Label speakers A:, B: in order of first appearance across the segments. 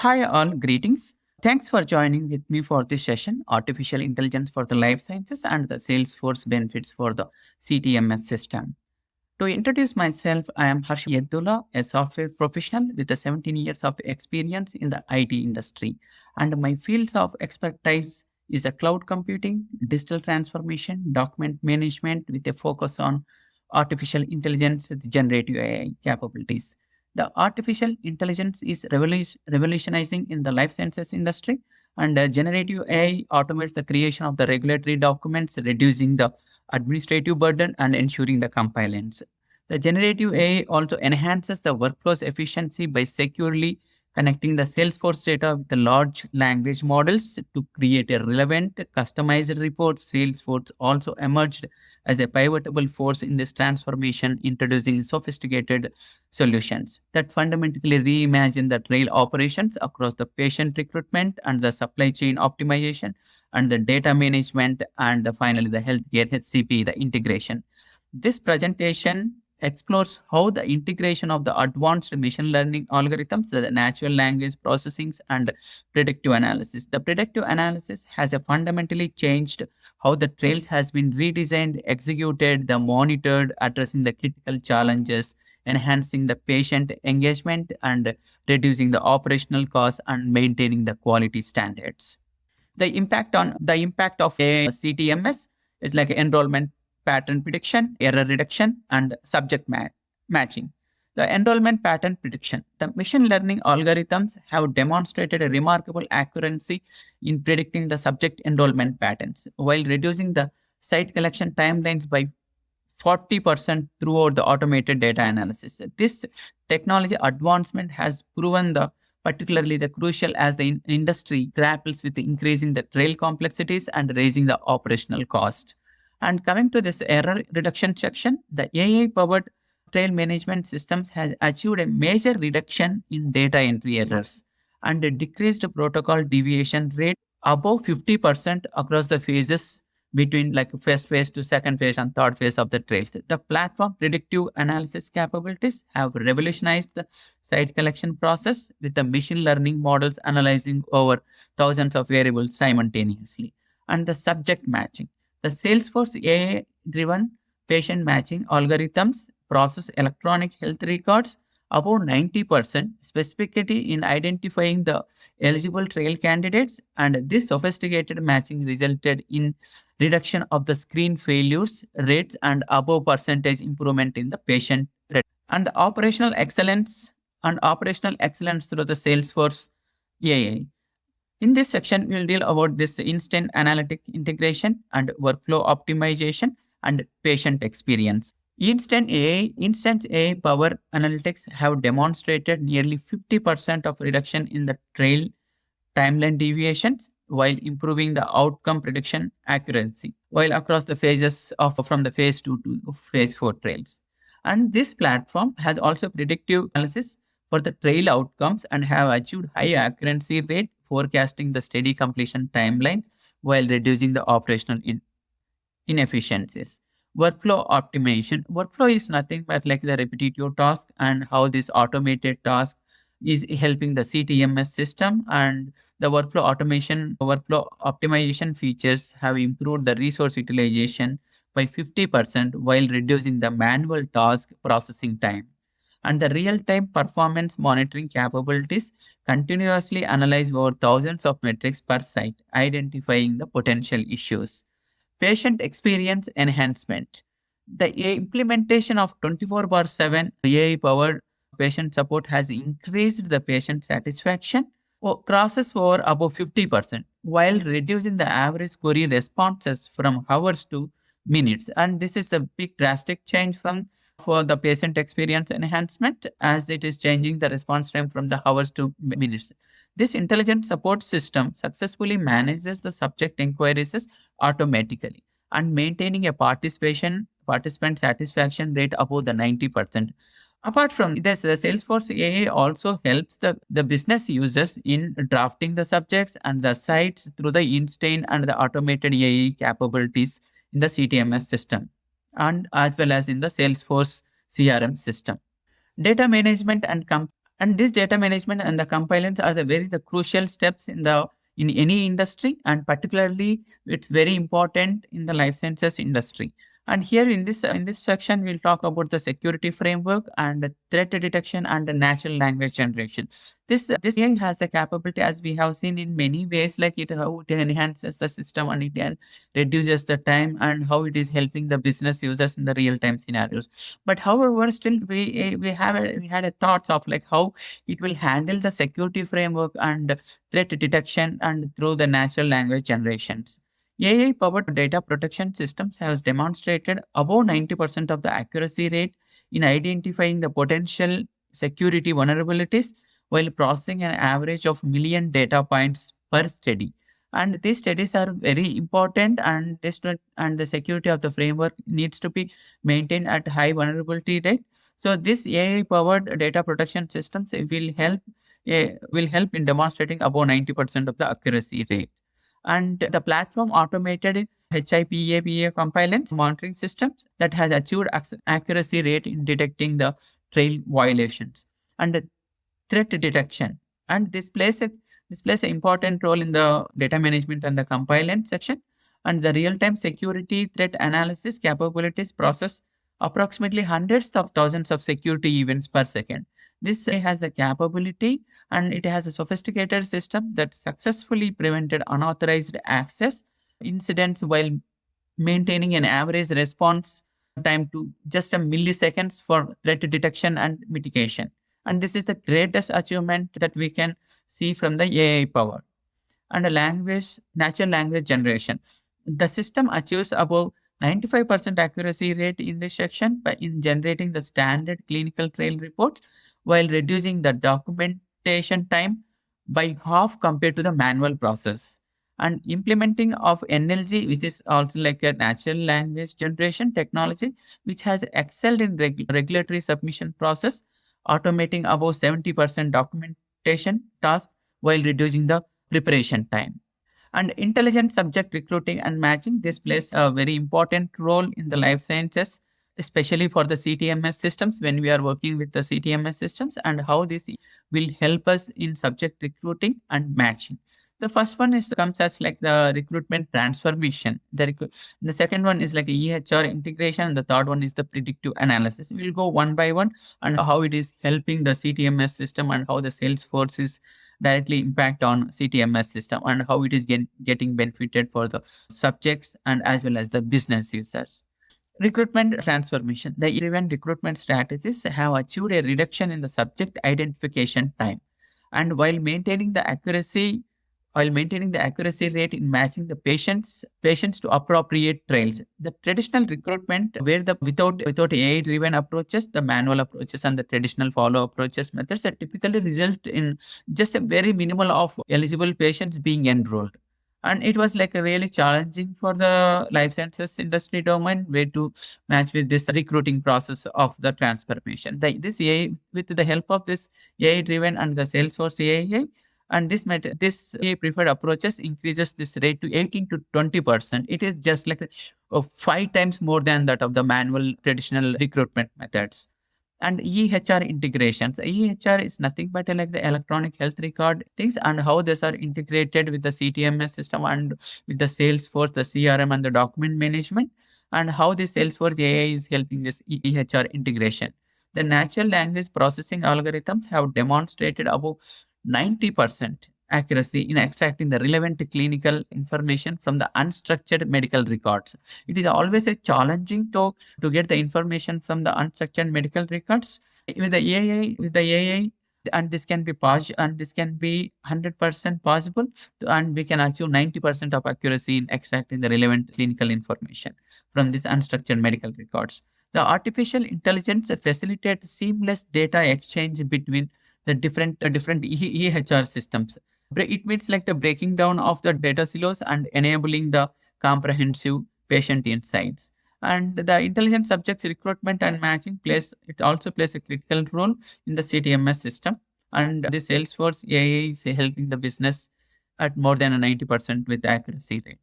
A: Hi, all. Greetings. Thanks for joining with me for this session Artificial Intelligence for the Life Sciences and the Salesforce Benefits for the CTMS System. To introduce myself, I am Harsha Yeddula, a software professional with 17 years of experience in the IT industry. And my fields of expertise is a cloud computing, digital transformation, document management with a focus on artificial intelligence with generative AI capabilities. The artificial intelligence is revolutionizing in the life sciences industry, and generative AI automates the creation of the regulatory documents, reducing the administrative burden and ensuring the compliance. The generative AI also enhances the workflow's efficiency by securely connecting the Salesforce data with the large language models to create a relevant, customized report. Salesforce also emerged as a pivotal force in this transformation, introducing sophisticated solutions that fundamentally reimagine the trail operations across the patient recruitment and the supply chain optimization and the data management and finally the healthcare HCP, the integration. This presentation explores how the integration of the advanced machine learning algorithms, the natural language processing, and predictive analysis. The predictive analysis has a fundamentally changed how the trails has been redesigned, executed, the monitored, addressing the critical challenges, enhancing the patient engagement, and reducing the operational costs and maintaining the quality standards. The impact of a CTMS is like enrollment pattern prediction, error reduction, and matching. The enrollment pattern prediction. The machine learning algorithms have demonstrated a remarkable accuracy in predicting the subject enrollment patterns while reducing the site collection timelines by 40% throughout the automated data analysis. This technology advancement has proven the particularly the crucial as the industry grapples with increasing the trail complexities and raising the operational cost. And coming to this error reduction section, the AI-powered trail management systems has achieved a major reduction in data entry errors and a decreased protocol deviation rate above 50% across the phases between like first phase to second phase and third phase of the trails. The platform predictive analysis capabilities have revolutionized the site collection process with the machine learning models analyzing over thousands of variables simultaneously. And the subject matching. The Salesforce AI driven patient matching algorithms process electronic health records above 90% specificity in identifying the eligible trail candidates, and this sophisticated matching resulted in reduction of the screen failures rates and above percentage improvement in the patient rate. And the operational excellence through the Salesforce AI. In this section, we'll deal about this instant analytic integration and workflow optimization and patient experience. Instant AI power analytics have demonstrated nearly 50% of reduction in the trail timeline deviations while improving the outcome prediction accuracy while across the phases of from the phase 2 to phase 4 trails. And this platform has also predictive analysis for the trail outcomes and have achieved high accuracy rate forecasting the steady completion timelines while reducing the operational inefficiencies. Workflow optimization. Workflow is nothing but like the repetitive task and how this automated task is helping the CTMS system, and the workflow optimization features have improved the resource utilization by 50% while reducing the manual task processing time. And the real-time performance monitoring capabilities continuously analyze over thousands of metrics per site, identifying the potential issues. Patient experience enhancement. The implementation of 24/7 AI powered patient support has increased the patient satisfaction crosses over above 50% while reducing the average query responses from hours to minutes. And this is a big drastic change from for the patient experience enhancement as it is changing the response time from the hours to minutes. This intelligent support system successfully manages the subject inquiries automatically and maintaining a participant satisfaction rate above the 90%. Apart from this, the Salesforce AI also helps the business users in drafting the subjects and the sites through the instant and the automated AI capabilities in the CTMS system and as well as in the Salesforce CRM system. Data management and And this data management and the compliance are the crucial steps in any industry, and particularly it's very important in the life sciences industry. And here in this section, we'll talk about the security framework and the threat detection and the natural language generation. This AI has the capability, as we have seen in many ways, like how it enhances the system and it reduces the time, and how it is helping the business users in the real time scenarios. But however, still we had a thoughts of like how it will handle the security framework and threat detection and through the natural language generations. AI powered data protection systems has demonstrated above 90% of the accuracy rate in identifying the potential security vulnerabilities while processing an average of million data points per study. And these studies are very important, and and the security of the framework needs to be maintained at high vulnerability rate. So this AI powered data protection systems will help in demonstrating above 90% of the accuracy rate. And the platform automated HIPAA compliance monitoring systems that has achieved accuracy rate in detecting the trail violations and the threat detection. And this plays an important role in the data management and the compliance section. And the real-time security threat analysis capabilities process approximately hundreds of thousands of security events per second. This has a capability, and it has a sophisticated system that successfully prevented unauthorized access incidents while maintaining an average response time to just a milliseconds for threat detection and mitigation. And this is the greatest achievement that we can see from the AI power. And a natural language generation. The system achieves about 95% accuracy rate in this section by in generating the standard clinical trial reports while reducing the documentation time by half compared to the manual process. And implementing of NLG, which is also like a natural language generation technology, which has excelled in regulatory submission process, automating about 70% documentation task while reducing the preparation time. And intelligent subject recruiting and matching, this plays a very important role in the life sciences, especially for the CTMS systems when we are working with the CTMS systems, and how this will help us in subject recruiting and matching. The first one is comes as like the recruitment transformation. The second one is like EHR integration, and the third one is the predictive analysis. We'll go one by one and how it is helping the CTMS system and how the Salesforce is directly impact on CTMS system and how it is getting benefited for the subjects and as well as the business users. Recruitment transformation. The event recruitment strategies have achieved a reduction in the subject identification time, and while maintaining the accuracy rate in matching the patients to appropriate trials. The traditional recruitment, where the without AI driven approaches, the manual approaches and the traditional follow approaches methods that typically result in just a very minimal of eligible patients being enrolled. And it was like a really challenging for the life sciences industry domain way to match with this recruiting process of the transformation. This AI, with the help of this AI driven and the Salesforce AI, and this AI preferred approaches increases this rate to 18 to 20%. It is just like 5 times more than that of the manual traditional recruitment methods. And EHR integrations. EHR is nothing but like the electronic health record things, and how these are integrated with the CTMS system and with the Salesforce, the CRM, and the document management, and how the Salesforce AI is helping this EHR integration. The natural language processing algorithms have demonstrated above 90% accuracy in extracting the relevant clinical information from the unstructured medical records. It is always a challenging to get the information from the unstructured medical records with the AI, and this can be and this can be 100% possible, and we can achieve 90% of accuracy in extracting the relevant clinical information from these unstructured medical records. The artificial intelligence facilitates seamless data exchange between the different EHR systems. It means like the breaking down of the data silos and enabling the comprehensive patient insights. And the intelligent subjects recruitment and matching also plays a critical role in the CTMS system. And the Salesforce AI is helping the business at more than a 90% with accuracy rate.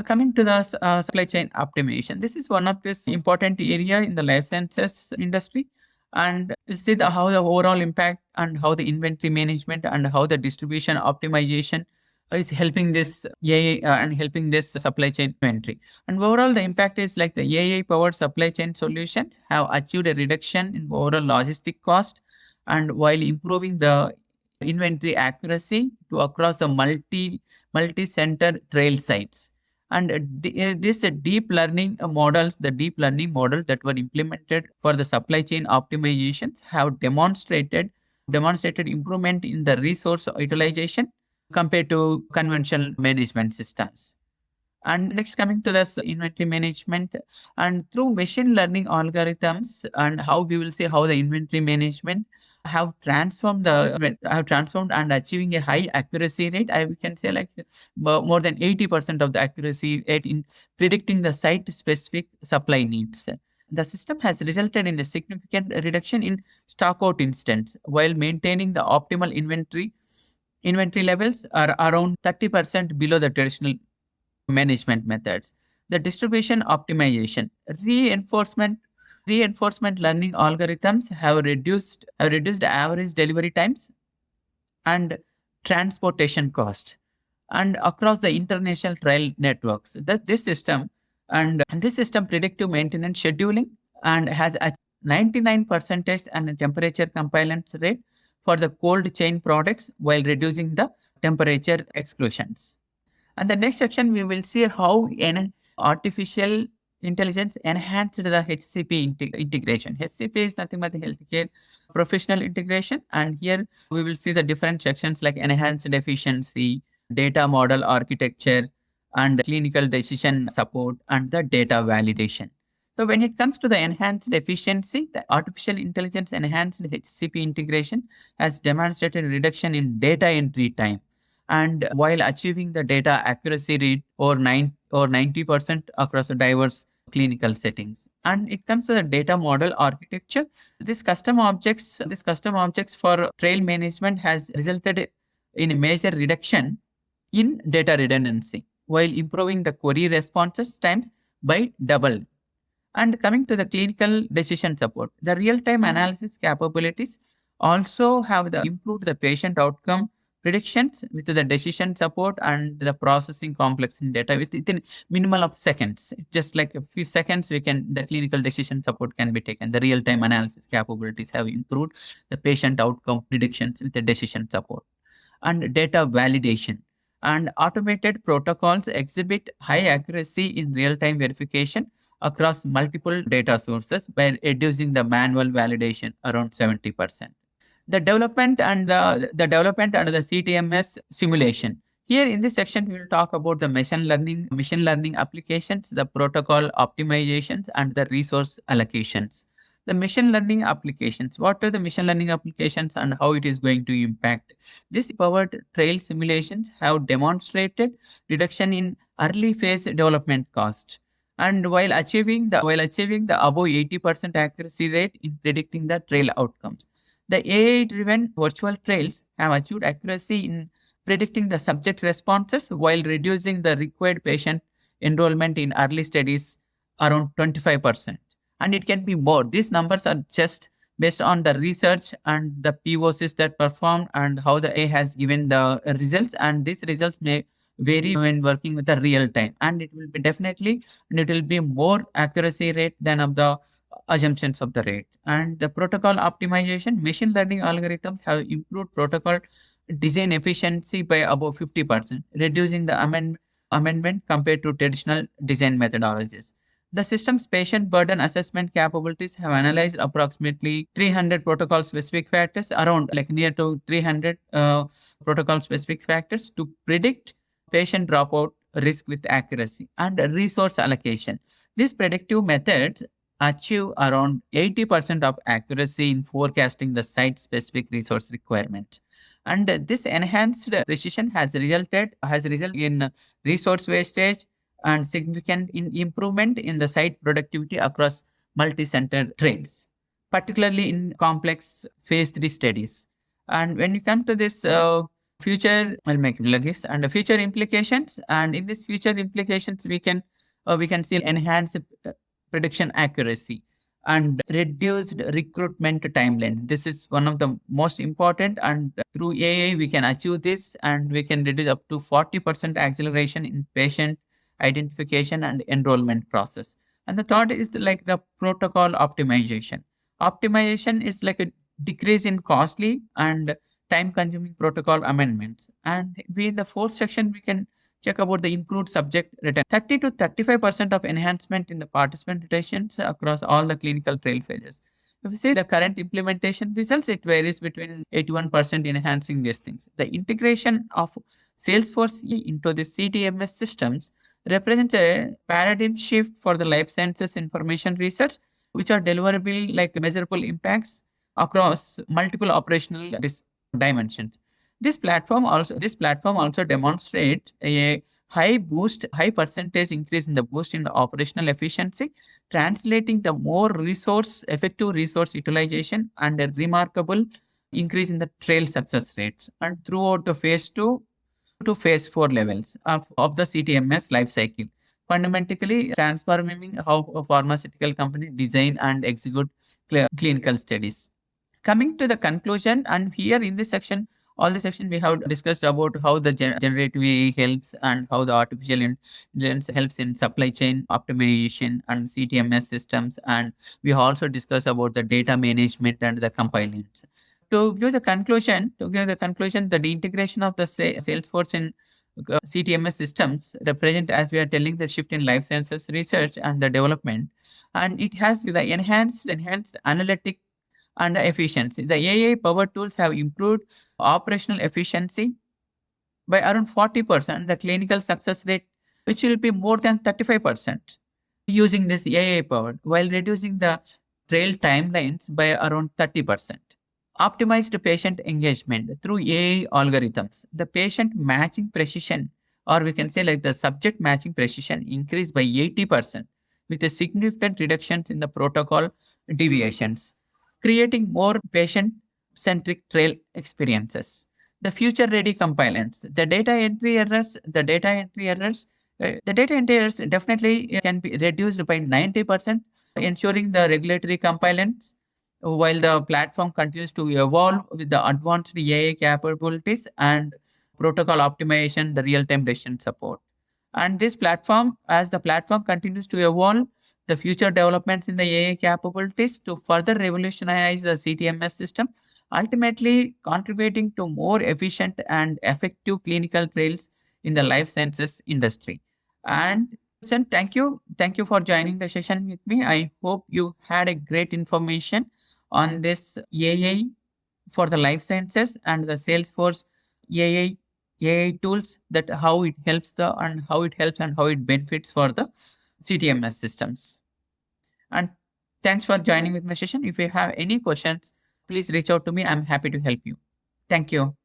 A: Coming to the supply chain optimization, this is one of this important area in the life sciences industry. And we'll see how the overall impact and how the inventory management and how the distribution optimization is helping this AI and helping this supply chain inventory. And overall, the impact is like the AI-powered supply chain solutions have achieved a reduction in overall logistic cost, and while improving the inventory accuracy to across the multi-center trail sites. And this the deep learning models that were implemented for the supply chain optimizations have demonstrated improvement in the resource utilization compared to conventional management systems. And next, coming to this inventory management, and through machine learning algorithms, and how we will see how the inventory management have transformed and achieving a high accuracy rate. We can say like more than 80% of the accuracy rate in predicting the site specific supply needs. The system has resulted in a significant reduction in stockout instance while maintaining the optimal inventory levels are around 30% below the traditional management methods. The distribution optimization, reinforcement learning algorithms have reduced average delivery times and transportation cost and across the international trail networks. This system predictive maintenance scheduling and has a 99% and temperature compliance rate for the cold chain products while reducing the temperature exclusions. And the next section, we will see how artificial intelligence enhanced the HCP integration. HCP is nothing but the healthcare professional integration. And here we will see the different sections like enhanced efficiency, data model architecture, and clinical decision support, and the data validation. So when it comes to the enhanced efficiency, the artificial intelligence enhanced HCP integration has demonstrated a reduction in data entry time, and while achieving the data accuracy rate or 90% across a diverse clinical settings. And it comes to the data model architecture. This custom objects for trail management has resulted in a major reduction in data redundancy while improving the query responses times by double. And coming to the clinical decision support, the real-time analysis capabilities also have improved the patient outcome predictions with the decision support and the processing complex in data within minimal of seconds. Just like a few seconds, the clinical decision support can be taken. The real-time analysis capabilities have improved the patient outcome predictions with the decision support. And data validation and automated protocols exhibit high accuracy in real-time verification across multiple data sources by reducing the manual validation around 70%. The development and the CTMS simulation. Here in this section, we will talk about the machine learning applications, the protocol optimizations, and the resource allocations. The machine learning applications. What are the machine learning applications and how it is going to impact? This powered trail simulations have demonstrated reduction in early phase development cost, and while achieving the above 80% accuracy rate in predicting the trail outcomes. The AI-driven virtual trails have achieved accuracy in predicting the subject responses while reducing the required patient enrollment in early studies around 25%. And it can be more. These numbers are just based on the research and the POCs that performed and how the AI has given the results. And these results may vary when working with the real time. And it will be more accuracy rate than of the assumptions of the rate. And the protocol optimization, machine learning algorithms have improved protocol design efficiency by about 50%, reducing the amendment compared to traditional design methodologies. The system's patient burden assessment capabilities have analyzed approximately 300 protocol specific factors, around like near to 300 protocol specific factors to predict patient dropout risk with accuracy and resource allocation. These predictive methods achieve around 80% of accuracy in forecasting the site-specific resource requirement. And this enhanced precision has resulted in resource wastage and significant improvement in the site productivity across multi-center trails, particularly in complex phase 3 studies. And when you come to this future, I'll make it and the future implications. And in this future implications, we can see enhanced prediction accuracy and reduced recruitment timeline. This is one of the most important, and through AI we can achieve this, and we can reduce up to 40% acceleration in patient identification and enrollment process. And the third is like the protocol optimization. Optimization is like a decrease in costly and time consuming protocol amendments. And we in the fourth section we can check about the improved subject retention. 30 to 35% of enhancement in the participant retentions across all the clinical trial phases. If you see the current implementation results, it varies between 81% enhancing these things. The integration of Salesforce into the CTMS systems represents a paradigm shift for the life sciences information research, which are deliverable like measurable impacts across multiple operational dimensions. This platform also demonstrates a high percentage increase in the boost in the operational efficiency, translating the more effective resource utilization and a remarkable increase in the trail success rates. And throughout the phase 2 to phase 4 levels of the CTMS life cycle, fundamentally transforming how a pharmaceutical company design and execute clinical studies. Coming to the conclusion, and here in this section, all the section we have discussed about how the generative AI helps and how the artificial intelligence helps in supply chain optimization and CTMS systems, and we also discussed about the data management and the compliance. To give the conclusion, that the integration of the Salesforce in CTMS systems represent, as we are telling, the shift in life sciences research and the development, and it has the enhanced analytic and efficiency. The AI powered tools have improved operational efficiency by around 40%, the clinical success rate, which will be more than 35% using this AI powered, while reducing the trail timelines by around 30%. Optimized patient engagement through AI algorithms. The patient matching precision, or we can say like the subject matching precision, increased by 80% with a significant reductions in the protocol deviations, creating more patient-centric trail experiences. The future-ready compliance, the data entry errors definitely can be reduced by 90%, ensuring the regulatory compliance, while the platform continues to evolve with the advanced AI capabilities and protocol optimization, the real-time decision support. And this platform, as the platform continues to evolve, the future developments in the AI capabilities to further revolutionize the CTMS system, ultimately contributing to more efficient and effective clinical trials in the life sciences industry. And thank you for joining the session with me. I hope you had a great information on this AI for the life sciences and the Salesforce AI tools, that how it helps and how it benefits for the CTMS systems. And thanks for joining with my session. If you have any questions, please reach out to me. I'm happy to help you. Thank you.